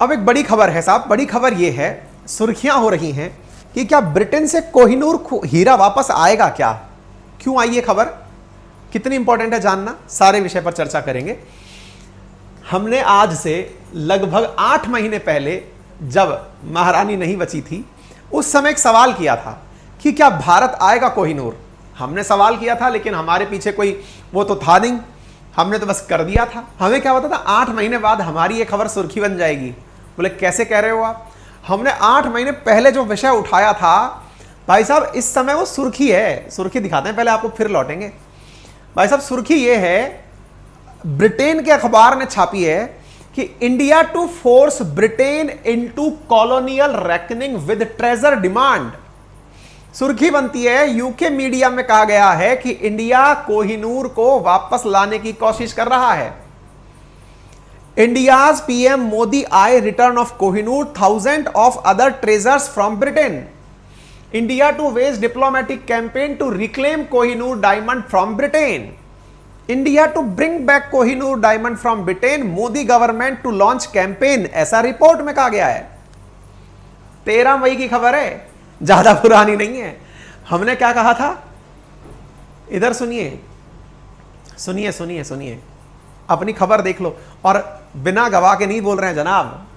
अब एक बड़ी खबर है साहब, बड़ी खबर यह है, सुर्खियां हो रही हैं कि क्या ब्रिटेन से कोहिनूर हीरा वापस आएगा क्या? क्यों आई ये खबर, कितनी इंपॉर्टेंट है जानना, सारे विषय पर चर्चा करेंगे। हमने आज से लगभग 8 महीने पहले जब महारानी नहीं बची थी उस समय एक सवाल किया था कि क्या भारत आएगा कोहिनूर। हमने सवाल किया था लेकिन हमारे पीछे कोई वो तो था नहीं, हमने तो बस कर दिया था। हमें क्या पता था 8 महीने बाद हमारी ये खबर सुर्खी बन जाएगी। बोले कैसे कह रहे हो आप? हमने 8 महीने पहले जो विषय उठाया था भाई साहब, इस समय वो सुर्खी है। सुर्खी दिखाते हैं पहले आपको, फिर लौटेंगे। भाई साहब सुर्खी ये है, ब्रिटेन के अखबार ने छापी है कि India to force Britain into colonial reckoning with treasure demand. सुर्खी बनती है, यूके मीडिया में कहा गया है कि इंडिया कोहिनूर को वापस लाने की कोशिश कर रहा है। India's PM Modi eye return of Kohinoor, 1000 of other treasures from Britain. India to wage diplomatic campaign to reclaim Kohinoor diamond from Britain. India to bring back Kohinoor diamond from Britain, Modi government to launch campaign, ऐसा report में कहा गया है। 13 मई की खबर है, ज्यादा पुरानी नहीं है। हमने क्या कहा था, इधर सुनिए सुनिए सुनिए सुनिए, अपनी खबर देख लो। और बिना गवाह के नहीं बोल रहे हैं जनाब,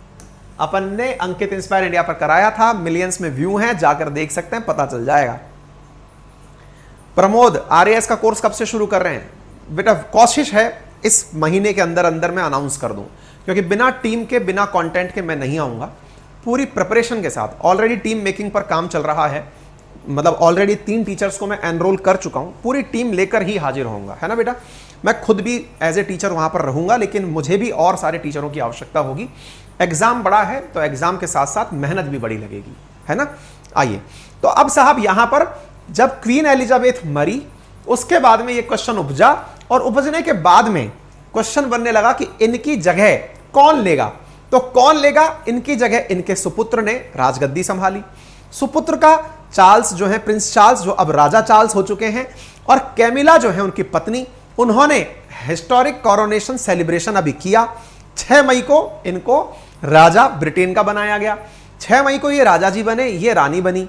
अपन ने अंकित इंस्पायर इंडिया पर कराया था, मिलियंस में व्यू हैं, जाकर देख सकते हैं, पता चल जाएगा। प्रमोद आरएएस का कोर्स कब से शुरू कर रहे हैं? बेटा कोशिश है इस महीने के अंदर अंदर मैं अनाउंस कर दूं, क्योंकि बिना टीम के बिना कंटेंट के मैं नहीं आऊंगा। पूरी प्रिपरेशन के साथ ऑलरेडी टीम मेकिंग पर काम चल रहा है, मतलब ऑलरेडी 3 टीचर्स को मैं एनरोल कर चुका हूं, पूरी टीम लेकर ही हाजिर होऊंगा, है ना बेटा। मैं खुद भी एज ए टीचर वहां पर रहूंगा, लेकिन मुझे भी और सारे टीचरों की आवश्यकता होगी। एग्जाम बड़ा है तो एग्जाम के साथ साथ मेहनत भी बड़ी लगेगी, है ना। आइए, तो अब साहब यहां पर जब क्वीन एलिजाबेथ मरी उसके बाद में ये क्वेश्चन उपजा, और उपजने के बाद में क्वेश्चन बनने लगा कि इनकी जगह कौन लेगा। तो कौन लेगा इनकी जगह? इनके सुपुत्र ने राजगद्दी संभाली। सुपुत्र का चार्ल्स जो है, प्रिंस चार्ल्स, जो अब राजा चार्ल्स हो चुके हैं, और कैमिला जो है उनकी पत्नी, उन्होंने हिस्टोरिक कोरोनेशन सेलिब्रेशन अभी किया। 6 मई को इनको राजा ब्रिटेन का बनाया गया। 6 मई को ये राजा जी बने, ये रानी बनी,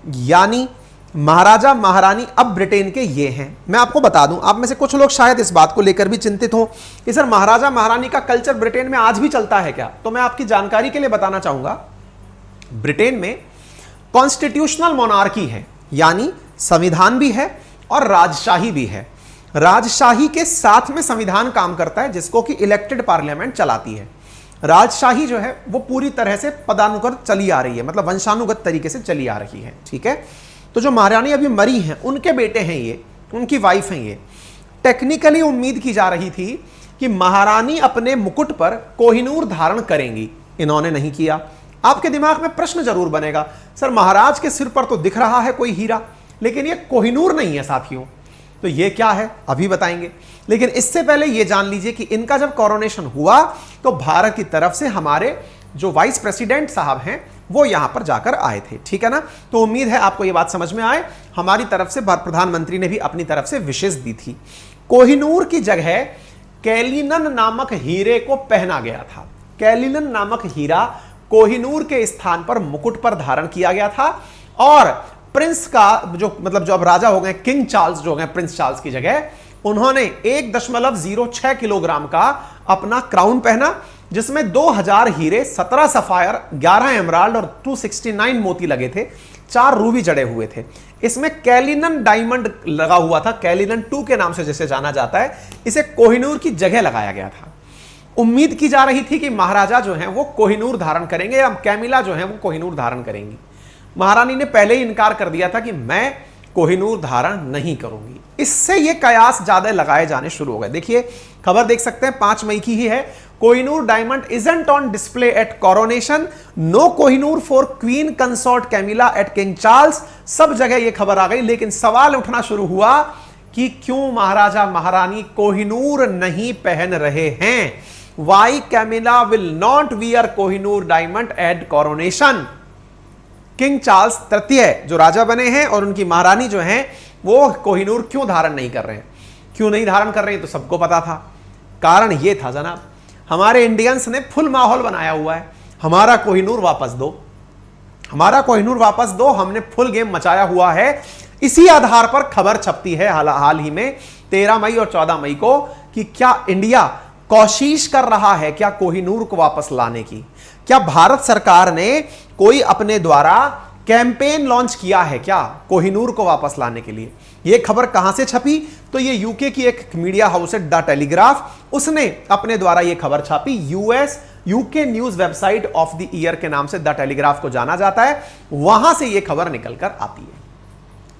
यानी महाराजा महारानी अब ब्रिटेन के ये हैं। मैं आपको बता दूं, आप में से कुछ लोग शायद इस बात को लेकर भी चिंतित हो कि सर महाराजा महारानी का कल्चर ब्रिटेन में आज भी चलता है क्या? तो मैं आपकी जानकारी के लिए बताना चाहूंगा, ब्रिटेन में कॉन्स्टिट्यूशनल मोनार्की है, यानी संविधान भी है और राजशाही भी है। राजशाही के साथ में संविधान काम करता है, जिसको कि इलेक्टेड पार्लियामेंट चलाती है। राजशाही जो है वो पूरी तरह से पदानुगत चली आ रही है, मतलब वंशानुगत तरीके से चली आ रही है, ठीक है। तो जो महारानी अभी मरी हैं उनके बेटे हैं ये, उनकी वाइफ हैं ये। टेक्निकली उम्मीद की जा रही थी कि महारानी अपने मुकुट पर कोहिनूर धारण करेंगी, इन्होंने नहीं किया। आपके दिमाग में प्रश्न जरूर बनेगा, सर महाराज के सिर पर तो दिख रहा है कोई हीरा, लेकिन ये कोहिनूर नहीं है साथियों। तो ये क्या है अभी बताएंगे, लेकिन इससे पहले ये जान लीजिए कि इनका जब कोरोनेशन हुआ तो भारत की तरफ से हमारे जो वाइस प्रेसिडेंट साहब हैं वो यहां पर जाकर आए थे, ठीक है ना। तो उम्मीद है आपको ये बात समझ में आए। हमारी तरफ से प्रधानमंत्री ने भी अपनी तरफ से विशेष दी थी। कोहिनूर की जगह कैलिनन नामक हीरे को पहना गया था। कैलिनन नामक हीरा कोहिनूर के स्थान पर मुकुट पर धारण किया गया था, और प्रिंस का जो मतलब जो अब राजा हो गए, किंग चार्ल्स जो हो गए, प्रिंस चार्ल्स की जगह उन्होंने 1.06 किलोग्राम का अपना क्राउन पहना, जिसमें 2000 हीरे, 17 सफायर, 11 एमराल्ड और 269 मोती लगे थे, 4 रूबी जड़े हुए थे। इसमें कैलिनन डायमंड लगा हुआ था, कैलिनन 2 के नाम से जिसे जाना जाता है। इसे कोहिनूर की जगह लगाया गया था। उम्मीद की जा रही थी कि महाराजा जो हैं वो कोहिनूर धारण करेंगे, या कैमिला जो है वो कोहिनूर धारण करेंगी। महारानी ने पहले ही इनकार कर दिया था कि मैं कोहिनूर धारण नहीं करूंगी। इससे ये कयास ज्यादा लगाए जाने शुरू हो गए। देखिए खबर देख सकते हैं, 5 मई की ही है। Kohinoor diamond isn't on display at coronation, no Kohinoor for queen consort Camilla at King Charles. सब जगह ये खबर आ गई, लेकिन सवाल उठना शुरू हुआ कि क्यों महाराजा महारानी कोहिनूर नहीं पहन रहे हैं। Why Camilla will not wear Kohinoor diamond at coronation. King Charles तृतीय जो राजा बने हैं और उनकी महारानी जो हैं वो कोहिनूर क्यों धारण नहीं कर रहे हैं? क्यों नहीं धारण कर रहे हैं तो सबको पता था। कारण ये था जनाब, हमारे इंडियंस ने फुल माहौल बनाया हुआ है। हमारा कोहिनूर वापस दो, हमारा कोहिनूर वापस दो, हमने फुल गेम मचाया हुआ है। इसी आधार पर खबर छपती है हाल ही में 13 मई और 14 मई को कि क्या इंडिया कोशिश कर रहा है क्या कोहिनूर को वापस लाने की, क्या भारत सरकार ने कोई अपने द्वारा कैंपेन लॉन्च किया है क्या कोहिनूर को वापस लाने के लिए। यह खबर कहां से छपी, तो ये यूके की एक मीडिया हाउस है द टेलीग्राफ, उसने अपने द्वारा यह खबर छापी। UK news website of the year के नाम से द टेलीग्राफ को जाना जाता है, वहां से यह खबर निकलकर आती है।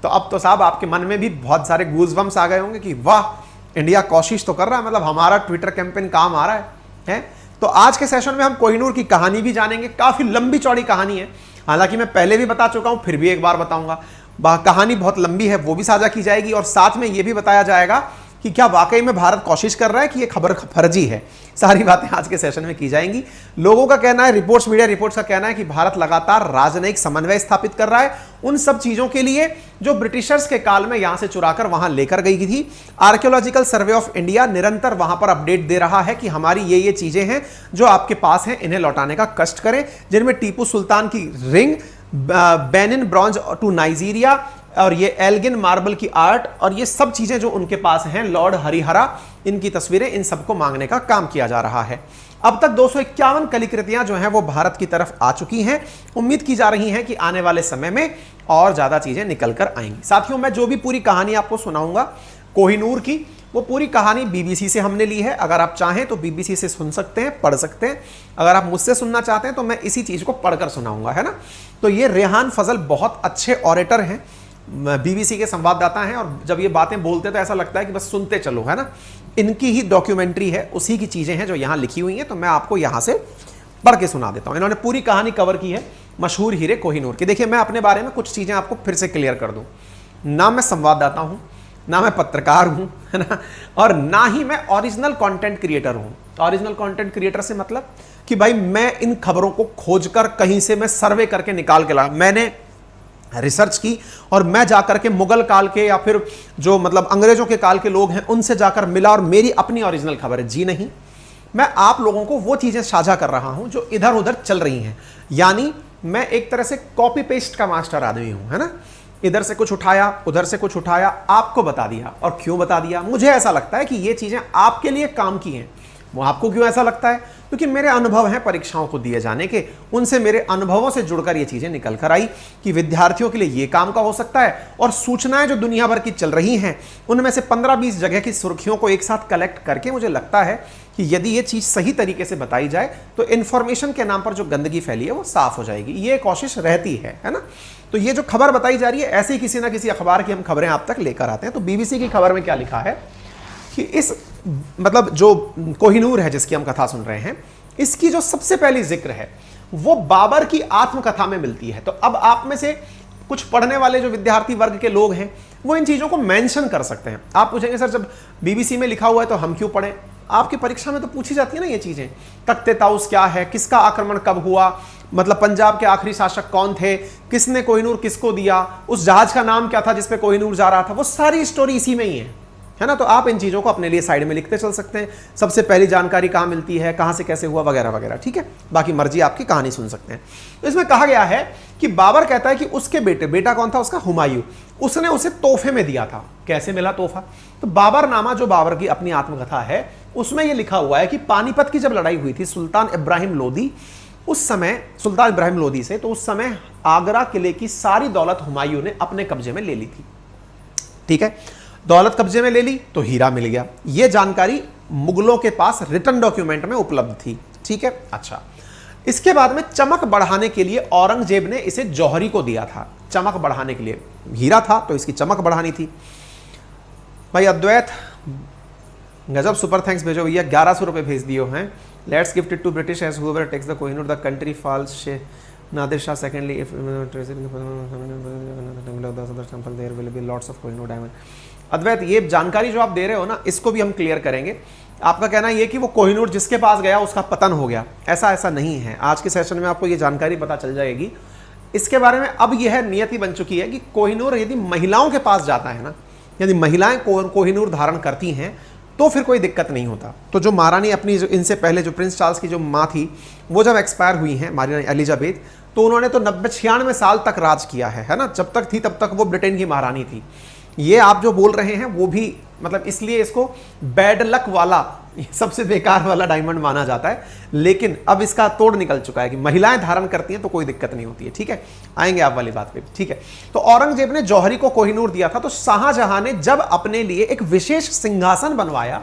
तो अब तो साहब आपके मन में भी बहुत सारे गूज़बम्स आ गए होंगे कि वाह, इंडिया कोशिश तो कर रहा है, मतलब हमारा ट्विटर कैंपेन काम आ रहा है। तो आज के सेशन में हम कोहिनूर की कहानी भी जानेंगे। काफी लंबी चौड़ी कहानी है, हालांकि मैं पहले भी बता चुका हूं, फिर भी एक बार बताऊंगा। कहानी बहुत लंबी है, वो भी साझा की जाएगी और साथ में यह भी बताया जाएगा कि क्या वाकई में भारत कोशिश कर रहा है कि यह खबर फर्जी है। सारी बातें आज के सेशन में की जाएंगी। लोगों का कहना है, रिपोर्ट्स, मीडिया रिपोर्ट्स का कहना है कि भारत लगातार राजनयिक समन्वय स्थापित कर रहा है उन सब चीजों के लिए जो ब्रिटिशर्स के काल में यहां से चुराकर वहां लेकर गई थी। आर्कियोलॉजिकल सर्वे ऑफ इंडिया निरंतर वहां पर अपडेट दे रहा है कि हमारी ये चीजें हैं जो आपके पास हैं, इन्हें लौटाने का कष्ट करें, जिनमें टीपू सुल्तान की ring, Benin bronze to Nigeria और ये एल्गिन मार्बल की आर्ट और ये सब चीजें जो उनके पास हैं, लॉर्ड हरिहरा, इनकी तस्वीरें, इन सबको मांगने का काम किया जा रहा है। अब तक 251 कलाकृतियां जो हैं वो भारत की तरफ आ चुकी हैं। उम्मीद की जा रही है कि आने वाले समय में और ज्यादा चीजें निकल कर आएंगी। साथियों, मैं जो भी पूरी कहानी आपको सुनाऊंगा कोहिनूर की, वो पूरी कहानी बीबीसी से हमने ली है। अगर आप चाहें तो बीबीसी से सुन सकते हैं, पढ़ सकते हैं। अगर आप मुझसे सुनना चाहते हैं तो मैं इसी चीज को पढ़कर सुनाऊंगा, है ना। तो ये रेहान फजल बहुत अच्छे ऑरेटर हैं, बीबीसी के संवाददाता हैं, और जब ये बातें बोलते तो ऐसा लगता है कि बस सुनते चलो, है ना। इनकी ही डॉक्यूमेंट्री है, उसी की चीजें हैं जो यहां लिखी हुई हैं, तो मैं आपको यहां से पढ़ के सुना देता हूं। इन्होंने पूरी कहानी कवर की है मशहूर हीरे कोहिनूर की। देखिए, मैं अपने बारे में कुछ चीजें आपको फिर से क्लियर कर दूं। ना मैं संवाददाता हूं, ना मैं पत्रकार हूं, है ना, और ना ही मैं ओरिजिनल कंटेंट क्रिएटर हूं। ओरिजिनल कंटेंट क्रिएटर से मतलब कि भाई मैं इन खबरों को खोजकर कहीं से मैं सर्वे करके निकाल के लाया, मैंने रिसर्च की और मैं जाकर के मुगल काल के या फिर जो मतलब अंग्रेजों के काल के लोग हैं उनसे जाकर मिला और मेरी अपनी ओरिजिनल खबर है। जी नहीं, मैं आप लोगों को वो चीजें साझा कर रहा हूं जो इधर उधर चल रही हैं। यानी मैं एक तरह से कॉपी पेस्ट का मास्टर आदमी हूं, है ना। इधर से कुछ उठाया, उधर से कुछ उठाया, आपको बता दिया। और क्यों बता दिया? मुझे ऐसा लगता है कि ये चीजें आपके लिए काम की हैं। वो आपको क्यों ऐसा लगता है? क्योंकि मेरे अनुभव हैं परीक्षाओं को दिए जाने के, उनसे मेरे अनुभवों से जुड़कर ये चीजें निकल कर आई कि विद्यार्थियों के लिए ये काम का हो सकता है। और सूचनाएं जो दुनिया भर की चल रही हैं उनमें से 15-20 जगह की सुर्खियों को एक साथ कलेक्ट करके मुझे लगता है कि यदि ये चीज सही तरीके से बताई जाए तो इंफॉर्मेशन के नाम पर जो गंदगी फैली है वो साफ हो जाएगी। ये कोशिश रहती है ना। तो ये जो खबर बताई जा रही है, ऐसे ही किसी ना किसी अखबार की हम खबरें आप तक लेकर आते हैं। तो बीबीसी की खबर में क्या लिखा है कि इस मतलब जो कोहिनूर है जिसकी हम कथा सुन रहे हैं, इसकी जो सबसे पहली जिक्र है वो बाबर की आत्मकथा में मिलती है। तो अब आप में से कुछ पढ़ने वाले जो विद्यार्थी वर्ग के लोग हैं वो इन चीजों को मेंशन कर सकते हैं। आप पूछेंगे सर जब बीबीसी में लिखा हुआ है तो हम क्यों पढ़ें? आपकी परीक्षा में तो पूछी जाती है ना ये चीजें। तख्ते ताउस क्या है, किसका आक्रमण कब हुआ, मतलब पंजाब के आखिरी शासक कौन थे, किसने कोहिनूर किसको दिया, उस जहाज का नाम क्या था जिसपे कोहिनूर जा रहा था, वो सारी स्टोरी इसी में ही है ना। तो आप इन चीजों को अपने लिए साइड में लिखते चल सकते हैं। सबसे पहली जानकारी कहां मिलती है, कहां से कैसे हुआ, वगैरह वगैरह, ठीक है। बाकी मर्जी आपकी, कहानी सुन सकते हैं। तो इसमें कहा गया है कि बाबर कहता है कि उसके बेटा कौन था उसका, हुमायूं, उसने उसे तोहफे में दिया था। कैसे मिला तोहफा? तो बाबरनामा जो बाबर की अपनी आत्मकथा है उसमें यह लिखा हुआ है कि पानीपत की जब लड़ाई हुई थी सुल्तान इब्राहिम लोदी, उस समय सुल्तान इब्राहिम लोदी से, तो उस समय आगरा किले की सारी दौलत हुमायूं ने अपने कब्जे में ले ली थी। ठीक है, दौलत कब्जे में ले ली तो हीरा मिल गया। यह जानकारी मुगलों के पास रिटर्न डॉक्यूमेंट में उपलब्ध थी। ठीक है, अच्छा। इसके बाद में चमक बढ़ाने के लिए औरंगजेब ने इसे जौहरी को दिया था। चमक बढ़ाने के लिए हीरा था तो इसकी चमक बढ़ानी थी। भाई अद्वैत गजब, सुपर थैंक्स भेजो भैया, 1100 रुपए भेज दिए हैं। Let's gift it to British as however takes the Kohinoor the country falls शे Nadir Shah secondly if there will be lots of Kohinoor diamond. Advait, ये जानकारी जो आप दे रहे हो ना, इसको भी हम क्लियर करेंगे। आपका कहना ये कि वो कोहिनूर जिसके पास गया उसका पतन हो गया, ऐसा नहीं है। आज के सेशन में आपको ये जानकारी पता चल जाएगी। इसके बारे में अब यह नियति बन चुकी है कि कोहिनूर यदि महिलाओं के पास जाता है ना, यदि महिलाएं कोहिनूर धारण करती हैं तो फिर कोई दिक्कत नहीं होता। तो जो महारानी अपनी जो इनसे पहले जो प्रिंस चार्ल्स की जो माँ थी वो जब एक्सपायर हुई हैं महारानी एलिजाबेथ, तो उन्होंने तो 90-96 साल तक राज किया है ना, जब तक थी तब तक वो ब्रिटेन की महारानी थी। ये आप जो बोल रहे हैं वो भी मतलब इसलिए इसको बैड लक वाला, सबसे बेकार वाला डायमंड माना जाता है, लेकिन अब इसका तोड़ निकल चुका है कि महिलाएं धारण करती हैं तो कोई दिक्कत नहीं होती है। ठीक है, आएंगे आप वाली बात पे। ठीक है, तो औरंगजेब ने जौहरी को कोहिनूर दिया था, तो शाहजहां ने जब अपने लिए एक विशेष सिंहासन बनवाया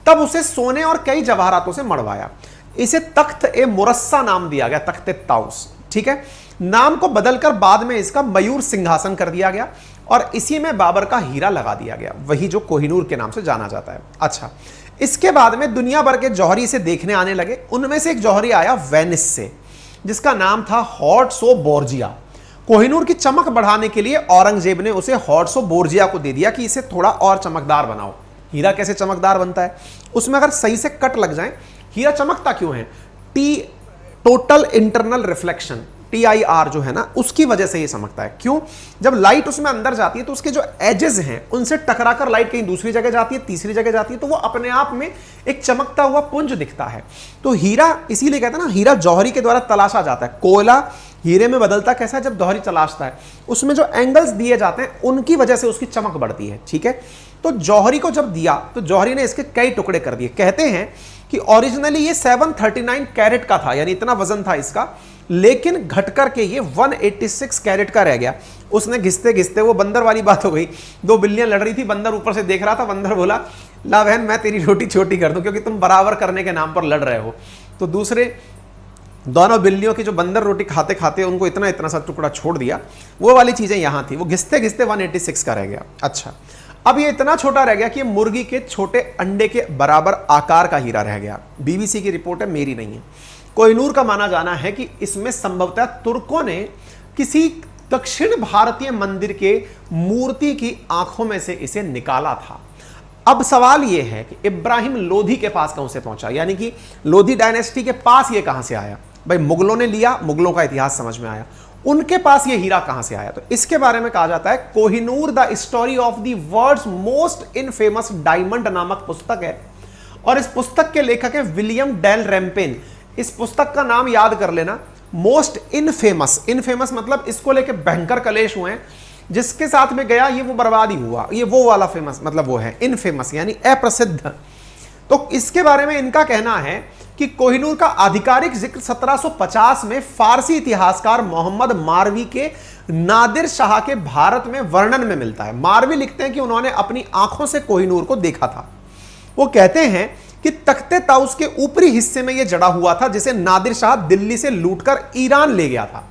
तब उसे सोने और कई जवाहरातों से मढ़वाया। इसे तख्त ए मुरस्सा नाम दिया गया, तख्त ए ताउस। ठीक है, नाम को बदलकर बाद में इसका मयूर सिंहासन कर दिया गया और इसी में बाबर का हीरा लगा दिया गया, वही जो कोहिनूर के नाम से जाना जाता है। अच्छा, इसके बाद में दुनिया भर के जौहरी इसे देखने आने लगे। उनमें से एक जौहरी आया वेनिस से, जिसका नाम था हॉर्ट्सो बोर्जिया। कोहिनूर की चमक बढ़ाने के लिए औरंगजेब ने उसे हॉर्ट्सो बोर्जिया को दे दिया कि इसे थोड़ा और चमकदार बनाओ। हीरा कैसे चमकदार बनता है, उसमें अगर सही से कट लग जाए, हीरा चमकता क्यों है, टोटल इंटरनल रिफ्लेक्शन, TIR जो है ना, उसकी वजह से ये चमकता है। क्यों, जब लाइट उसमें अंदर जाती है तो उसके जो एजेस हैं उनसे टकराकर लाइट कहीं दूसरी जगह जाती है, तीसरी जगह जाती है, तो वो अपने आप में एक चमकता हुआ पुंज दिखता है। तो हीरा इसीलिए कहते हैं ना, हीरा जौहरी के द्वारा तलाशा जाता है। कोयला हीरे में बदलता कैसा है, जब जौहरी तलाशता है, उसमें जो एंगल्स दिए जाते हैं उनकी वजह से उसकी चमक बढ़ती है। ठीक है, तो जौहरी को जब दिया तो जौहरी ने इसके कई टुकड़े कर दिए। कहते हैं कि ओरिजिनली ये 739 कैरेट का था, यानी इतना वजन था इसका, लेकिन घट करके ये 186 कैरेट का रह गया। उसने घिसते घिसते, वो बंदर वाली बात हो गई, दो बिल्लियां लड़ रही थी, बंदर ऊपर से देख रहा था, बंदर बोला ला बहन मैं तेरी रोटी छोटी कर दूं, क्योंकि तुम बराबर करने के नाम पर लड़ रहे हो। तो दूसरे दोनों बिल्लियों की जो बंदर रोटी खाते खाते उनको इतना इतना सा टुकड़ा छोड़ दिया, वो वाली चीजें यहां थी, वो घिसते घिसते 186 का रह गया। अच्छा, अब ये इतना छोटा रह गया कि मुर्गी के छोटे अंडे के बराबर आकार का हीरा रह गया। BBC की रिपोर्ट है, मेरी नहीं है। कोहिनूर का माना जाना है कि इसमें संभवतः तुर्कों ने किसी दक्षिण भारतीय मंदिर के मूर्ति की आंखों में से इसे निकाला था। अब सवाल यह है कि इब्राहिम लोधी के पास कहां से पहुंचा, यानी कि लोधी डायनेस्टी के पास यह कहां से आया। भाई मुगलों ने लिया, मुगलों का इतिहास समझ में आया, उनके पास यह हीरा कहां से आया। तो इसके बारे में कहा जाता है Kohinoor the story of the world's most infamous diamond नामक पुस्तक है, और इस पुस्तक के लेखक है विलियम डेल रैम्पेन। इस पुस्तक का नाम याद कर लेना, मोस्ट इनफेमस। इनफेमस मतलब इसको लेके भयंकर कलेश हुए हैं, जिसके साथ में गया ये वो बर्बाद ही हुआ, ये वो वाला फेमस मतलब वो है इनफेमस यानी अप्रसिद्ध। तो इसके बारे में इनका कहना है कि कोहिनूर का आधिकारिक जिक्र 1750 में फारसी इतिहासकार मोहम्मद मारवी के नादिर शाह के भारत में वर्णन में मिलता है। मारवी लिखते हैं कि उन्होंने अपनी आंखों से कोहिनूर को देखा था। वो कहते हैं कि तख्ते ताउस के ऊपरी हिस्से में यह जड़ा हुआ था, जिसे नादिर शाह दिल्ली से लूटकर ईरान ले गया था।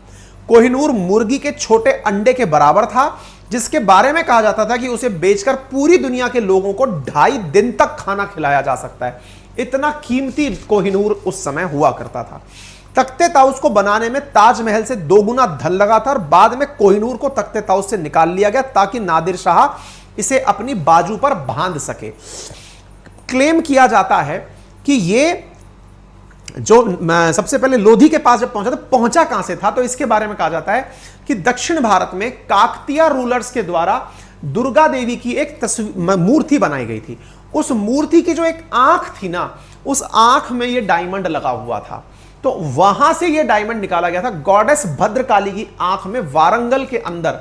कोहिनूर मुर्गी के छोटे अंडे के बराबर था, जिसके बारे में कहा जाता था कि उसे बेचकर पूरी दुनिया के लोगों को 2.5 दिन तक खाना खिलाया जा सकता है। इतना कीमती कोहिनूर उस समय हुआ करता था। तख्ते ताउस को बनाने में ताजमहल से 2 गुना धन लगा था, और बाद में कोहिनूर को तख्ते ताउस से निकाल लिया गया ताकि नादिर शाह इसे अपनी बाजू पर बांध सके। क्लेम किया जाता है कि ये जो सबसे पहले लोधी के पास जब पहुंचा, तो पहुंचा कहां से था, तो इसके बारे में कहा जाता है कि दक्षिण भारत में काकतीय रूलर्स के द्वारा दुर्गा देवी की एक मूर्ति बनाई गई थी। उस मूर्ति की जो एक आंख थी ना, उस आंख में ये डायमंड लगा हुआ था, तो वहां से ये डायमंड निकाला गया था। गॉडेस भद्रकाली की आंख में वारंगल के अंदर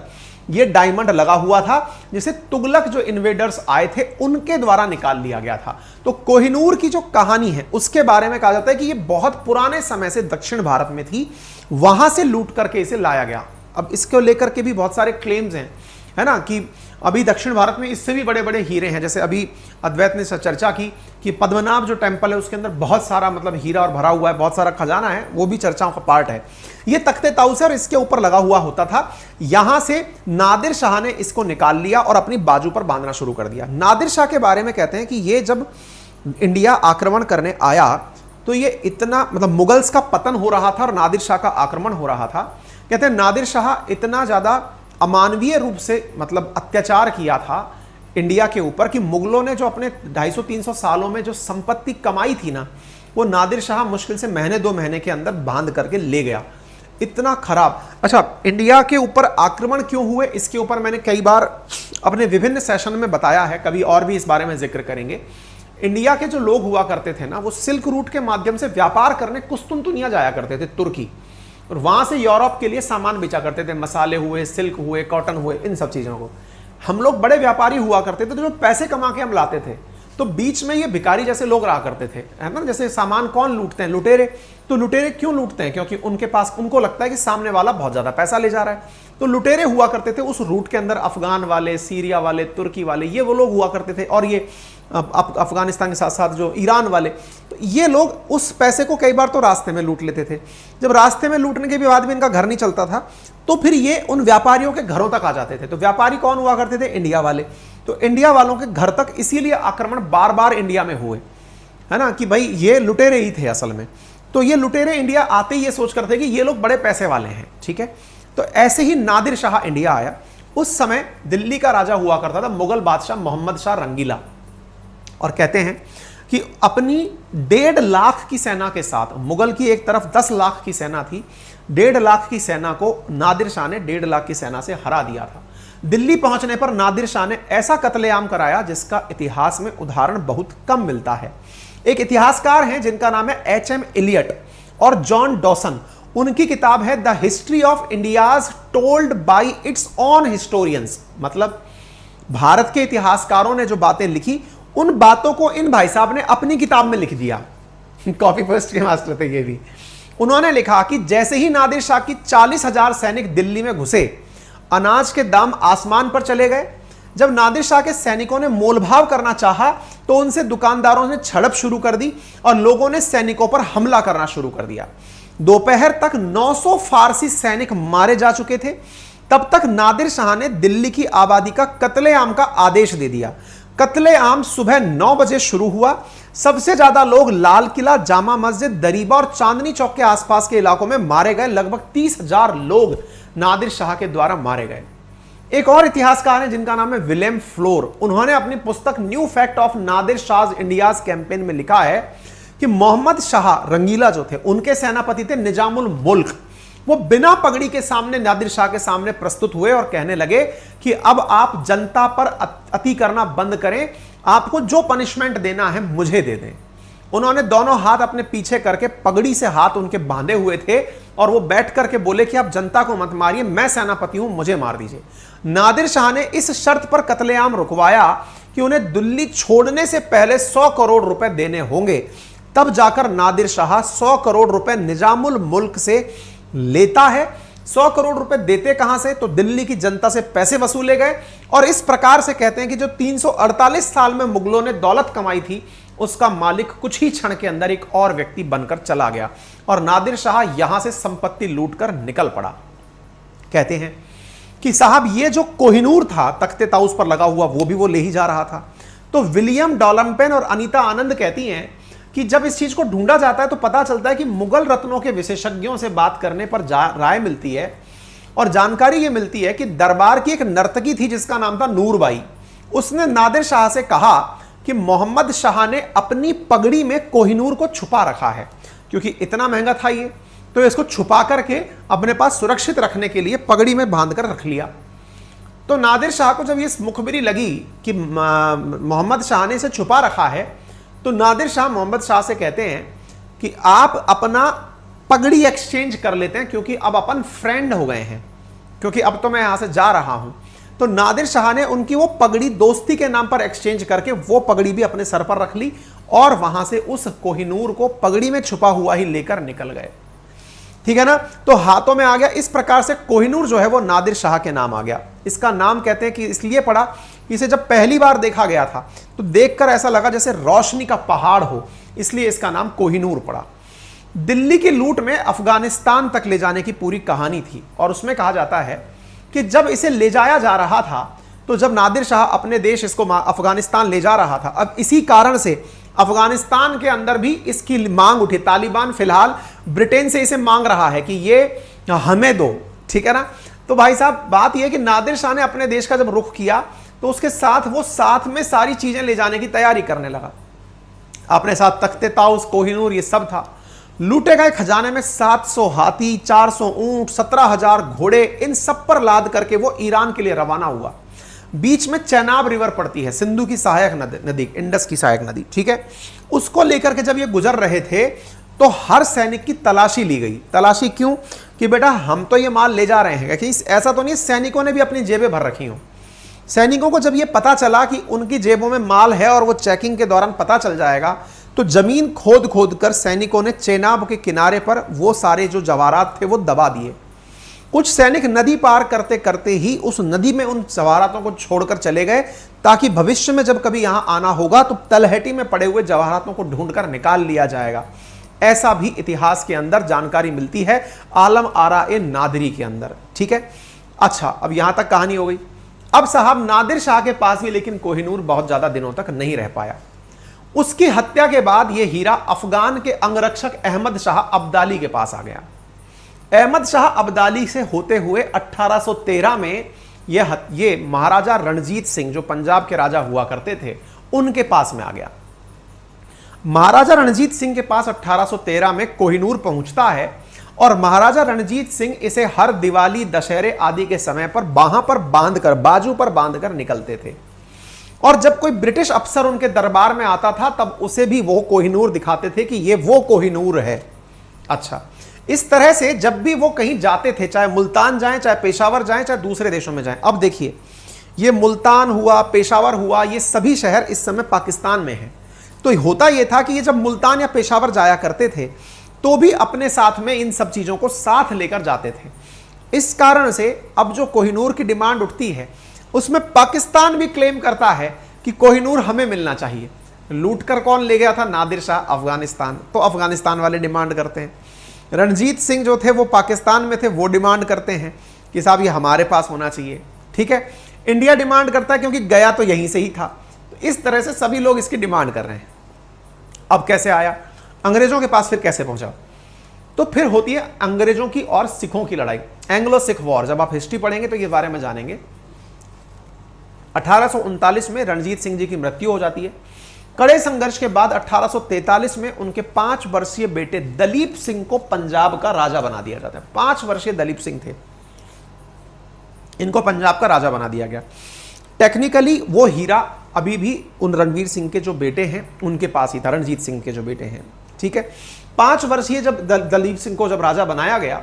ये डायमंड लगा हुआ था, जिसे तुगलक जो इन्वेडर्स आए थे उनके द्वारा निकाल लिया गया था। तो कोहिनूर की जो कहानी है उसके बारे में कहा जाता है कि ये बहुत पुराने समय से दक्षिण भारत में थी, वहां से लूट करके इसे लाया गया। अब इसको लेकर के भी बहुत सारे क्लेम्स हैं, है ना, कि अभी दक्षिण भारत में इससे भी बड़े बड़े हीरे हैं। जैसे अभी अद्वैत ने चर्चा की कि पद्मनाभ जो टेम्पल है उसके अंदर बहुत सारा मतलब हीरा और भरा हुआ है, बहुत सारा खजाना है, वो भी चर्चाओं का पार्ट है। ये तख्ते ताउस है और इसके ऊपर लगा हुआ होता था। यहां से नादिर शाह ने इसको निकाल लिया और अपनी बाजू पर बांधना शुरू कर दिया। नादिर शाह के बारे में कहते हैं कि ये जब इंडिया आक्रमण करने आया तो ये इतना मतलब मुगल्स का पतन हो रहा था और नादिर शाह का आक्रमण हो रहा था। कहते हैं नादिर शाह इतना ज्यादा अमानवीय रूप से मतलब अत्याचार किया था इंडिया के ऊपर कि मुगलों ने जो अपने 250-300 सालों में जो संपत्ति कमाई थी ना, वो नादिर शाह मुश्किल से महीने 2 महीने के अंदर बांध करके ले गया। इतना खराब। अच्छा, इंडिया के ऊपर आक्रमण क्यों हुए, इसके ऊपर मैंने कई बार अपने विभिन्न सेशन में बताया है, कभी और भी इस बारे में जिक्र करेंगे। इंडिया के जो लोग हुआ करते थे ना, वो सिल्क रूट के माध्यम से व्यापार करने कुस्तुनतुनिया जाया करते थे, तुर्की, और वहां से यूरोप के लिए सामान बेचा करते थे, मसाले हुए, सिल्क हुए, कॉटन हुए, इन सब चीजों को। हम लोग बड़े व्यापारी हुआ करते थे, तो जो पैसे कमा के हम लाते थे, तो बीच में ये भिखारी जैसे लोग रहा करते थे, है ना। जैसे सामान कौन लूटते हैं? लुटेरे। तो लुटेरे क्यों लूटते हैं? क्योंकि उनके पास, उनको लगता है कि सामने वाला बहुत ज्यादा पैसा ले जा रहा है। तो लुटेरे हुआ करते थे उस रूट के अंदर, अफगान वाले, सीरिया वाले, तुर्की वाले, ये वो लोग हुआ करते थे। और ये अफगानिस्तान के साथ साथ जो ईरान वाले, तो ये लोग उस पैसे को कई बार तो रास्ते में लूट लेते थे। जब रास्ते में लूटने के बाद भी इनका घर नहीं चलता था, तो फिर ये उन व्यापारियों के घरों तक आ जाते थे। तो व्यापारी कौन हुआ करते थे? इंडिया वाले। तो इंडिया वालों के घर तक इसीलिए आक्रमण बार बार इंडिया में हुए, है ना, कि भाई ये लुटेरे ही थे असल में। तो ये लुटेरे इंडिया आते ही ये सोच करते कि ये लोग बड़े पैसे वाले हैं, ठीक है। तो ऐसे ही नादिर शाह इंडिया आया। उस समय दिल्ली का राजा हुआ करता था मुगल बादशाह मोहम्मद शाह रंगीला, और कहते हैं कि अपनी 1.5 लाख की सेना के साथ, मुगल की एक तरफ 10 लाख की सेना थी, 1.5 लाख की सेना को नादिर शाह ने 1.5 लाख की सेना से हरा दिया था। दिल्ली पहुंचने पर नादिर शाह ने ऐसा कत्लेआम कराया जिसका इतिहास में उदाहरण बहुत कम मिलता है। एक इतिहासकार हैं जिनका नाम है एच.एम. इलियट और जॉन डॉसन। उनकी किताब है the history of India's told by its on historians. मतलब भारत के इतिहासकारों ने जो बातें लिखी, उन बातों को इन भाई साहब ने अपनी किताब में लिख दिया। कॉपी पेस्ट के मास्टर थे ये भी। उन्होंने लिखा कि जैसे ही नादिर शाह की 40,000 सैनिक दिल्ली में घुसे, अनाज के दाम आसमान पर चले गए। जब नादिर शाह के सैनिकों ने मोलभाव करना चाहा, तो उनसे दुकानदारों ने झड़प शुरू कर दी और लोगों ने सैनिकों पर हमला करना शुरू कर दिया। दोपहर तक 900 फारसी सैनिक मारे जा चुके थे। तब तक नादिर शाह ने दिल्ली की आबादी का कत्लेआम का आदेश दे दिया। कत्लेआम सुबह 9 बजे शुरू हुआ। सबसे ज्यादा लोग लाल किला, जामा मस्जिद, दरीबा और चांदनी चौक के आसपास के इलाकों में मारे गए। लगभग 30,000 लोग नादिर शाह के द्वारा मारे गए। एक और इतिहासकार हैं जिनका नाम है विलियम फ्लोर। उन्होंने अपनी पुस्तक new fact of Nadir Shah India's campaign में लिखा है कि मोहम्मद शाह रंगीला जो थे, उनके सेनापति थे निजामुल मुल्क। वो बिना पगड़ी के सामने नादिर शाह के सामने प्रस्तुत हुए और कहने लगे कि अब आप जनता पर अति करना बंद करें, आपको जो पनिशमेंट देना है मुझे दे दें। उन्होंने दोनों हाथ अपने पीछे करके, पगड़ी से हाथ उनके बांधे हुए थे, और वो बैठ करके बोले कि आप जनता को मत मारिए, मैं सेनापति हूं, मुझे मार दीजिए। नादिर शाह ने इस शर्त पर कत्लेआम रुकवाया कि उन्हें दिल्ली छोड़ने से पहले 100 करोड़ रुपए देने होंगे। तब जाकर नादिर शाह 100 करोड़ रुपए निजामुल मुल्क से लेता है। 100 करोड़ रुपए देते कहां से? तो दिल्ली की जनता से पैसे वसूले गए। और इस प्रकार से कहते हैं कि जो 348 साल में मुगलों ने दौलत कमाई थी, उसका मालिक कुछ ही क्षण के अंदर एक और व्यक्ति बनकर चला गया, और नादिर शाह यहां से संपत्ति लूटकर निकल पड़ा। कहते हैं कि साहब ये जो कोहिनूर था तख्ते ताउस पर लगा हुआ, वो ले ही जा रहा था। तो विलियम डॉलमपेन और अनीता आनंद कहती हैं कि जब इस चीज को ढूंढा जाता है तो पता चलता है कि मुगल रत्नों के विशेषज्ञों से बात करने पर राय मिलती है और जानकारी यह मिलती है कि दरबार की एक नर्तकी थी जिसका नाम था नूरबाई। उसने नादिर शाह से कहा कि मोहम्मद शाह ने अपनी पगड़ी में कोहिनूर को छुपा रखा है, क्योंकि इतना महंगा था ये, तो इसको छुपा करके अपने पास सुरक्षित रखने के लिए पगड़ी में बांध कर रख लिया। तो नादिर शाह को जब ये मुखबिरी लगी कि मोहम्मद शाह ने इसे छुपा रखा है, तो नादिर शाह मोहम्मद शाह से कहते हैं कि आप अपना पगड़ी एक्सचेंज कर लेते हैं, क्योंकि अब अपन फ्रेंड हो गए हैं, क्योंकि अब तो मैं यहां से जा रहा हूं। तो नादिर शाह ने उनकी वो पगड़ी दोस्ती के नाम पर एक्सचेंज करके वो पगड़ी भी अपने सर पर रख ली, और वहां से उस कोहिनूर को पगड़ी में छुपा हुआ ही लेकर निकल गए। ठीक है ना। तो हाथों में आ गया। इस प्रकार से कोहिनूर जो है वो नादिर शाह के नाम आ गया। इसका नाम कहते हैं कि इसलिए पड़ा, इसे जब पहली बार देखा गया था तो देखकर ऐसा लगा जैसे रोशनी का पहाड़ हो, इसलिए इसका नाम कोहिनूर पड़ा। दिल्ली की लूट में अफगानिस्तान तक ले जाने की पूरी कहानी थी, और उसमें कहा जाता है कि जब इसे ले जाया जा रहा था, तो जब नादिर शाह अपने देश इसको अफगानिस्तान ले जा रहा था, अब इसी कारण से अफगानिस्तान के अंदर भी इसकी मांग उठी। तालिबान फिलहाल ब्रिटेन से इसे मांग रहा है कि ये हमें दो, ठीक है ना। तो भाई साहब बात यह कि नादिर शाह ने अपने देश का जब रुख किया तो उसके साथ वो साथ में सारी चीजें ले जाने की तैयारी करने लगा। अपने साथ तख्ते ताउस, कोहिनूर, ये सब था। लूटे गए खजाने में 700 हाथी, 400 ऊंट, 17,000 घोड़े, इन सब पर लाद करके वो ईरान के लिए रवाना हुआ। बीच में चेनाब रिवर पड़ती है, सिंधु की सहायक नदी, इंडस की सहायक नदी, ठीक है। उसको लेकर के जब ये गुजर रहे थे तो हर सैनिक की तलाशी ली गई। तलाशी क्यों? कि बेटा हम तो ये माल ले जा रहे हैं, कि ऐसा तो नहीं सैनिकों ने भी अपनी जेबें भर रखी हों। सैनिकों को जब ये पता चला कि उनकी जेबों में माल है और वो चेकिंग के दौरान पता चल जाएगा, तो जमीन खोद खोद कर सैनिकों ने चेनाब के किनारे पर वो सारे जो जवाहरात थे वो दबा दिए। कुछ सैनिक नदी पार करते करते ही उस नदी में उन जवाहरातों को छोड़कर चले गए, ताकि भविष्य में जब कभी यहां आना होगा तो तलहटी में पड़े हुए जवाहरातों को ढूंढकर निकाल लिया जाएगा। ऐसा भी इतिहास के अंदर जानकारी मिलती है आलम आरा ए नादरी के अंदर, ठीक है। अच्छा, अब यहां तक कहानी हो गई। अब साहब नादिर शाह के पास भी लेकिन कोहिनूर बहुत ज्यादा दिनों तक नहीं रह पाया। उसकी हत्या के बाद यह हीरा अफगान के अंगरक्षक अहमद शाह अब्दाली के पास आ गया। अहमद शाह अब्दाली से होते हुए 1813 में ये महाराजा रणजीत सिंह जो पंजाब के राजा हुआ करते थे उनके पास में आ गया। महाराजा रणजीत सिंह के पास 1813 में कोहिनूर पहुंचता है और महाराजा रणजीत सिंह इसे हर दिवाली, दशहरे आदि के समय पर बाहों पर बांधकर, बाजू पर बांधकर निकलते थे। और जब कोई ब्रिटिश अफसर उनके दरबार में आता था तब उसे भी वो कोहिनूर दिखाते थे कि ये वो कोहिनूर है। अच्छा, इस तरह से जब भी वो कहीं जाते थे, चाहे मुल्तान जाएं, चाहे पेशावर जाएं, चाहे दूसरे देशों में जाएं। अब देखिए, ये मुल्तान हुआ, पेशावर हुआ, ये सभी शहर इस समय पाकिस्तान में हैं। तो होता यह था कि ये जब मुल्तान या पेशावर जाया करते थे तो भी अपने साथ में इन सब चीजों को साथ लेकर जाते थे। इस कारण से अब जो कोहिनूर की डिमांड उठती है उसमें पाकिस्तान भी क्लेम करता है कि कोहिनूर हमें मिलना चाहिए। लूट कर कौन ले गया था? नादिर शाह, अफगानिस्तान। तो अफगानिस्तान वाले डिमांड करते हैं। रणजीत सिंह जो थे वो पाकिस्तान में थे, वो डिमांड करते हैं कि साहब ये हमारे पास होना चाहिए, ठीक है। इंडिया डिमांड करता है क्योंकि गया तो यहीं से ही था। तो इस तरह से सभी लोग इसकी डिमांड कर रहे हैं। अब कैसे आया? अंग्रेजों के पास फिर कैसे पहुंचा? तो फिर होती है अंग्रेजों की और सिखों की लड़ाई, एंग्लो सिख वॉर। जब आप हिस्ट्री पढ़ेंगे तो ये बारे में जानेंगे। 1839 में रणजीत सिंह जी की मृत्यु हो जाती है। कड़े संघर्ष के बाद 1843 में उनके 5 वर्षीय बेटे दलीप सिंह को पंजाब का राजा बना दिया जाता है। 5 वर्षीय दलीप सिंह थे, इनको पंजाब का राजा बना दिया गया। टेक्निकली वो हीरा अभी भी उन रणवीर सिंह के जो बेटे हैं उनके पास ही था, रणजीत सिंह के जो बेटे हैं, ठीक है। 5 वर्षीय जब दलीप सिंह को जब राजा बनाया गया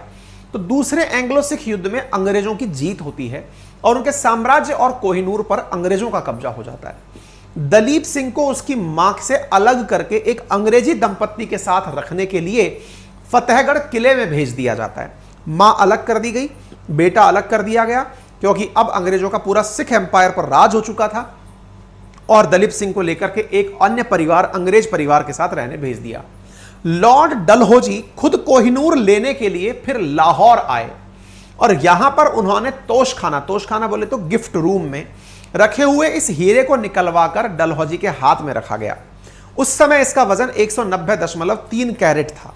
तो दूसरे एंग्लो सिख युद्ध में अंग्रेजों की जीत होती है और उनके साम्राज्य और कोहिनूर पर अंग्रेजों का कब्जा हो जाता है। दलीप सिंह को उसकी मां से अलग करके एक अंग्रेजी दंपत्ति के साथ रखने के लिए फतेहगढ़ किले में भेज दिया जाता है। मां अलग कर दी गई, बेटा अलग कर दिया गया, क्योंकि अब अंग्रेजों का पूरा सिख एम्पायर पर राज हो चुका था और दलीप सिंह को लेकर के एक अन्य परिवार, अंग्रेज परिवार के साथ रहने भेज दिया। लॉर्ड डलहौजी खुद कोहिनूर लेने के लिए फिर लाहौर आए और यहां पर उन्होंने तोशखाना बोले तो गिफ्ट रूम में रखे हुए इस हीरे को निकलवाकर डलहौजी के हाथ में रखा गया। उस समय इसका वजन 190.3 कैरेट था।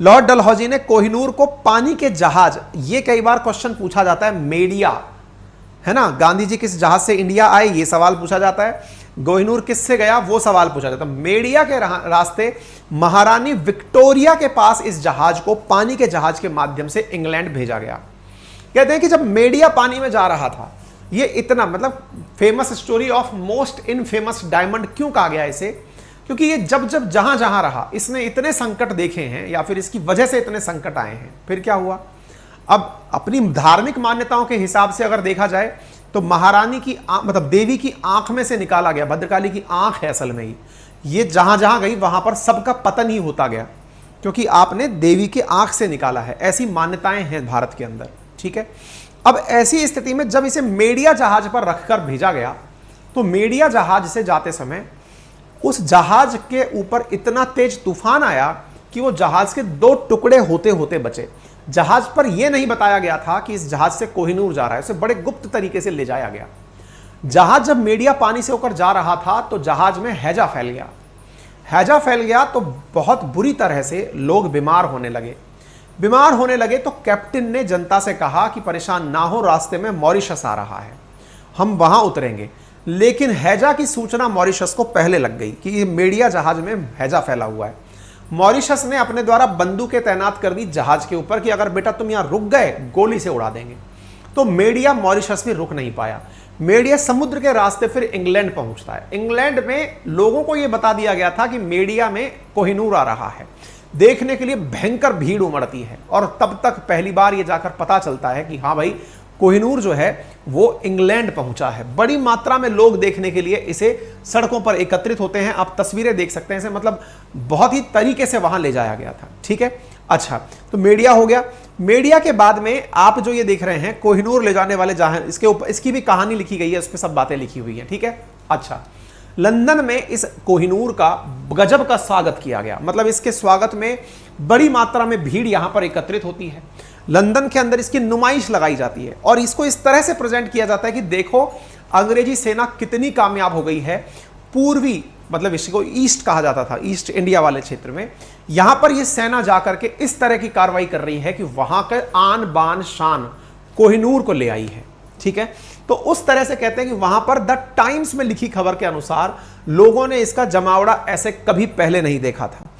लॉर्ड डलहौजी ने कोहिनूर को पानी के जहाज, ये कई बार क्वेश्चन पूछा जाता है, मेडिया है ना, गांधी जी किस जहाज से इंडिया आए ये सवाल पूछा जाता है, कोहिनूर किससे गया वो सवाल पूछा जाता है। मेडिया के रास्ते महारानी विक्टोरिया के पास इस जहाज को पानी के जहाज के माध्यम से इंग्लैंड भेजा गया। कहते हैं कि जब मेडिया पानी में जा रहा था, ये इतना मतलब famous story of most infamous diamond क्यों कहा गया इसे? क्योंकि ये जब जहां जहां रहा इसने इतने संकट देखे हैं या फिर इसकी वजह से इतने संकट आए हैं। फिर क्या हुआ? अब अपनी धार्मिक मान्यताओं के हिसाब से अगर देखा जाए तो महारानी की मतलब देवी की आंख में से निकाला गया, भद्रकाली की आंख है असल में ही, ये जहां जहां गई वहां पर सबका पतन ही होता गया, क्योंकि आपने देवी की आंख से निकाला है। ऐसी मान्यताएं हैं भारत के अंदर, ठीक है। अब ऐसी स्थिति में जब इसे मेडिया जहाज पर रखकर भेजा गया तो मेडिया जहाज से जाते समय उस जहाज के ऊपर इतना तेज तूफान आया कि वो जहाज के 2 टुकड़े होते होते बचे। जहाज पर यह नहीं बताया गया था कि इस जहाज से कोहिनूर जा रहा है, उसे बड़े गुप्त तरीके से ले जाया गया। जहाज जब मेडिया पानी से होकर जा रहा था तो जहाज में हैजा फैल गया। हैजा फैल गया तो बहुत बुरी तरह से लोग बीमार होने लगे तो कैप्टन ने जनता से कहा कि परेशान ना हो, रास्ते में मॉरिशस आ रहा है, हम वहां उतरेंगे। लेकिन हैजा की सूचना मॉरिशस को पहले लग गई कि ये मेडिया जहाज में हैजा फैला हुआ है। मॉरिशस ने अपने द्वारा बंदूकें तैनात कर दी जहाज के ऊपर कि अगर बेटा तुम यहां रुक गए गोली से उड़ा देंगे। तो मेडिया मॉरिशस में रुक नहीं पाया। मेडिया समुद्र के रास्ते फिर इंग्लैंड पहुंचता है। इंग्लैंड में लोगों को यह बता दिया गया था कि मेडिया में कोहिनूर आ रहा है। देखने के लिए भयंकर भीड़ उमड़ती है और तब तक पहली बार यह जाकर पता चलता है कि हाँ भाई, कोहिनूर जो है वो इंग्लैंड पहुंचा है। बड़ी मात्रा में लोग देखने के लिए इसे सड़कों पर एकत्रित होते हैं। आप तस्वीरें देख सकते हैं इसे, मतलब बहुत ही तरीके से वहां ले जाया गया था। ठीक है, अच्छा, तो मीडिया हो गया। मीडिया के बाद में आप जो ये देख रहे हैं कोहिनूर ले जाने वाले जहां, इसके ऊपर इसकी भी कहानी लिखी गई है, उस पर सब बातें लिखी हुई है। ठीक है, अच्छा, लंदन में इस कोहिनूर का गजब का स्वागत किया गया। मतलब इसके स्वागत में बड़ी मात्रा में भीड़ यहां पर एकत्रित होती है। लंदन के अंदर इसकी नुमाइश लगाई जाती है और इसको इस तरह से प्रेजेंट किया जाता है कि देखो अंग्रेजी सेना कितनी कामयाब हो गई है। पूर्वी, मतलब इसको ईस्ट कहा जाता था, ईस्ट इंडिया वाले क्षेत्र में, यहां पर यह सेना जाकर के इस तरह की कार्रवाई कर रही है कि वहां के आन बान शान कोहिनूर को ले आई है। ठीक है, तो उस तरह से कहते हैं कि वहां पर द टाइम्स में लिखी खबर के अनुसार लोगों ने इसका जमावड़ा ऐसे कभी पहले नहीं देखा था।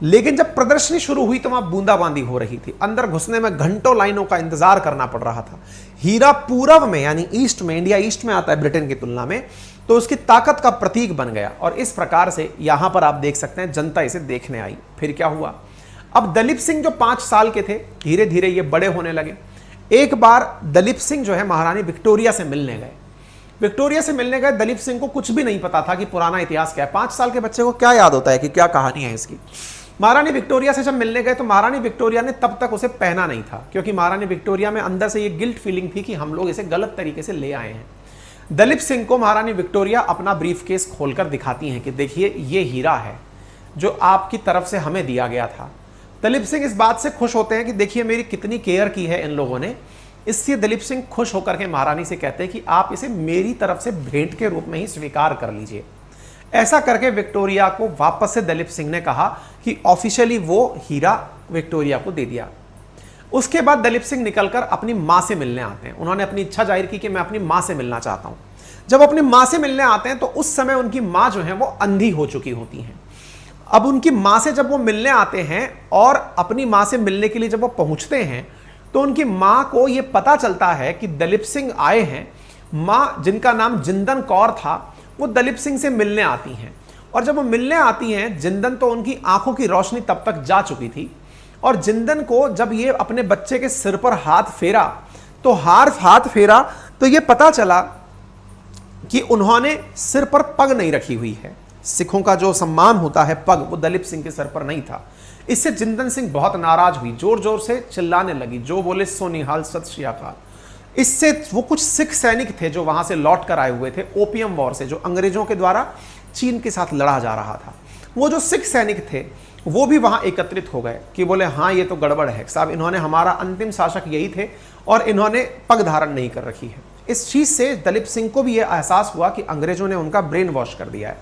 लेकिन जब प्रदर्शनी शुरू हुई तो वहां बूंदाबांदी हो रही थी। अंदर घुसने में घंटों लाइनों का इंतजार करना पड़ रहा था। हीरा पूरब में, यानी ईस्ट में, इंडिया ईस्ट में आता है ब्रिटेन की तुलना में, तो उसकी ताकत का प्रतीक बन गया। और इस प्रकार से यहां पर आप देख सकते हैं जनता इसे देखने आई। फिर क्या हुआ, अब दलीप सिंह जो 5 साल के थे, धीरे धीरे ये बड़े होने लगे। एक बार दलीप सिंह जो है महारानी विक्टोरिया से मिलने गए। विक्टोरिया से मिलने गए, दलीप सिंह को कुछ भी नहीं पता था कि पुराना इतिहास क्या है। 5 साल के बच्चे को क्या याद होता है कि क्या कहानी है इसकी। महारानी विक्टोरिया से जब मिलने गए तो महारानी विक्टोरिया ने तब तक उसे पहना नहीं था, क्योंकि महारानी विक्टोरिया में अंदर से ये गिल्ट फीलिंग थी कि हम लोग इसे गलत तरीके से ले आए हैं। दलीप सिंह को महारानी विक्टोरिया अपना ब्रीफकेस खोलकर दिखाती हैं कि देखिए ये हीरा है जो आपकी तरफ से हमें दिया गया था। दलीप सिंह इस बात से खुश होते हैं कि देखिए मेरी कितनी केयर की है इन लोगों ने। इससे दलीप सिंह खुश होकर के महारानी से कहते हैं कि आप इसे मेरी तरफ से भेंट के रूप में ही स्वीकार कर लीजिए। ऐसा करके विक्टोरिया को वापस से दलीप सिंह ने कहा कि ऑफिशियली वो हीरा विक्टोरिया को दे दिया। उसके बाद दलीप सिंह निकलकर अपनी मां से मिलने आते हैं। उन्होंने अपनी इच्छा जाहिर की कि मैं अपनी मां से मिलना चाहता हूं। जब अपनी मां से मिलने आते हैं तो उस समय उनकी मां जो है वो अंधी हो चुकी होती हैं। अब उनकी मां से जब वो मिलने आते हैं और अपनी मां से मिलने के लिए जब वो पहुंचते हैं तो उनकी मां को यह पता चलता है कि दलीप सिंह आए हैं। मां, जिनका नाम जिंदन कौर था, वो दलीप सिंह से मिलने आती हैं। और जब वो मिलने आती हैं, जिंदन तो उनकी आंखों की रोशनी तब तक जा चुकी थी। और जिंदन को जब ये अपने बच्चे के सिर पर हाथ फेरा तो ये पता चला कि उन्होंने सिर पर पग नहीं रखी हुई है। सिखों का जो सम्मान होता है पग, वो दलीप सिंह के सर पर नहीं था। इससे जिंदन सिंह बहुत नाराज हुई, जोर जोर से चिल्लाने लगी, जो बोले सो निहाल, सत श्री अकाल। इससे वो कुछ सिख सैनिक थे जो वहां से लौट कर आए हुए थे ओपियम वॉर से, जो अंग्रेजों के द्वारा चीन के साथ लड़ा जा रहा था। वो जो सिख सैनिक थे वो भी वहां एकत्रित हो गए कि बोले हाँ ये तो गड़बड़ है साहब, इन्होंने, हमारा अंतिम शासक यही थे और इन्होंने पग धारण नहीं कर रखी है। इस चीज से दलीप सिंह को भी यह एहसास हुआ कि अंग्रेजों ने उनका ब्रेन वॉश कर दिया है।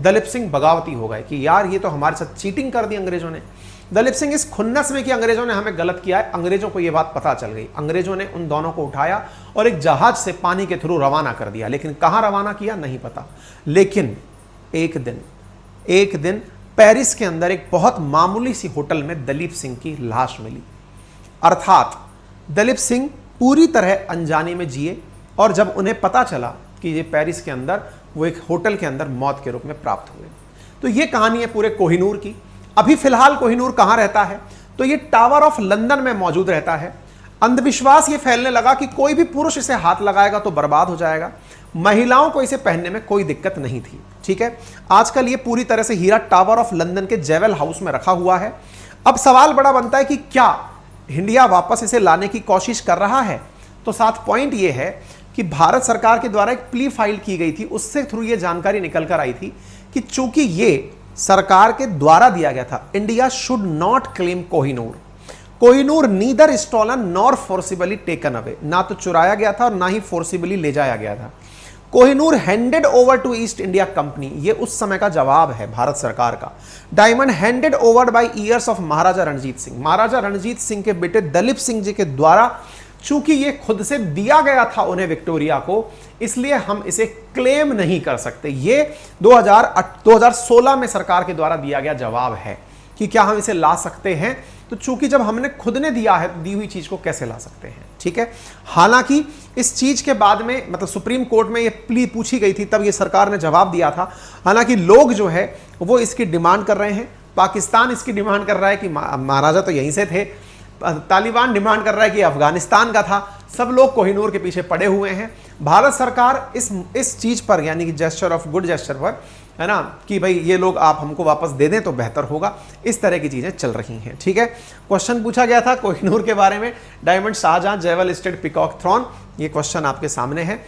दलीप सिंह बगावती हो गए कि यार ये तो हमारे साथ चीटिंग कर दी अंग्रेजों ने। दलीप सिंह इस खुन्नस में कि अंग्रेजों ने हमें गलत किया है, अंग्रेजों को यह बात पता चल गई। अंग्रेजों ने उन दोनों को उठाया और एक जहाज से पानी के थ्रू रवाना कर दिया, लेकिन कहां रवाना किया नहीं पता। लेकिन एक दिन पेरिस के अंदर एक बहुत मामूली सी होटल में दलीप सिंह की लाश मिली। अर्थात दलीप सिंह पूरी तरह अनजाने में जिए और जब उन्हें पता चला कि ये पेरिस के अंदर वो एक होटल के अंदर मौत के रूप में प्राप्त हुए। तो ये कहानी है पूरे कोहिनूर की। अभी फिलहाल कोहिनूर कहां रहता है, तो ये टावर ऑफ लंदन में मौजूद रहता है। अंधविश्वास ये फैलने लगा कि कोई भी पुरुष इसे हाथ लगाएगा तो बर्बाद हो जाएगा। महिलाओं को इसे पहनने में कोई दिक्कत नहीं थी। ठीक है, आजकल ये पूरी तरह से हीरा टावर ऑफ लंदन के जेवेल हाउस में रखा हुआ है। अब सवाल बड़ा बनता है कि क्या इंडिया वापस इसे लाने की कोशिश कर रहा है। तो साथ पॉइंट ये है कि भारत सरकार के द्वारा एक प्ली फाइल की गई थी, उससे थ्रू ये जानकारी निकल कर आई थी कि चूंकि ये सरकार के द्वारा दिया गया था, India should not claim Kohinoor neither stolen nor forcibly taken away, ना तो चुराया गया था और ना ही फोर्सिबली ले जाया गया था। Kohinoor handed over to East India Company, ये उस समय का जवाब है भारत सरकार का। Diamond handed over by years of Maharaja Ranjit Singh, Maharaja Ranjit Singh के बेटे दलीप सिंह जी के द्वारा, चूंकि ये खुद से दिया गया था उन्हें विक्टोरिया को, इसलिए हम इसे क्लेम नहीं कर सकते। ये 2016 में सरकार के द्वारा दिया गया जवाब है कि क्या हम इसे ला सकते हैं, तो चूंकि जब हमने खुद ने दिया है तो दी हुई चीज को कैसे ला सकते हैं, ठीक है। हालांकि इस चीज के बाद में मतलब सुप्रीम कोर्ट में ये प्ली पूछी गई थी, तब ये सरकार ने जवाब दिया था। हालांकि लोग जो है वो इसकी डिमांड कर रहे हैं, पाकिस्तान इसकी डिमांड कर रहा है कि महाराजा तो यहीं से थे, तालिबान डिमांड कर रहा है कि अफगानिस्तान का था, सब लोग कोहिनूर के पीछे पड़े हुए हैं। भारत सरकार इस चीज पर यानी कि जेस्चर ऑफ गुड जेस्चर पर, है ना, कि भाई ये लोग आप हमको वापस दे दें तो बेहतर होगा, इस तरह की चीजें चल रही हैं, ठीक है। क्वेश्चन पूछा गया था कोहिनूर के बारे में, diamond Shahjahan jewel state peacock throne, ये क्वेश्चन आपके सामने है।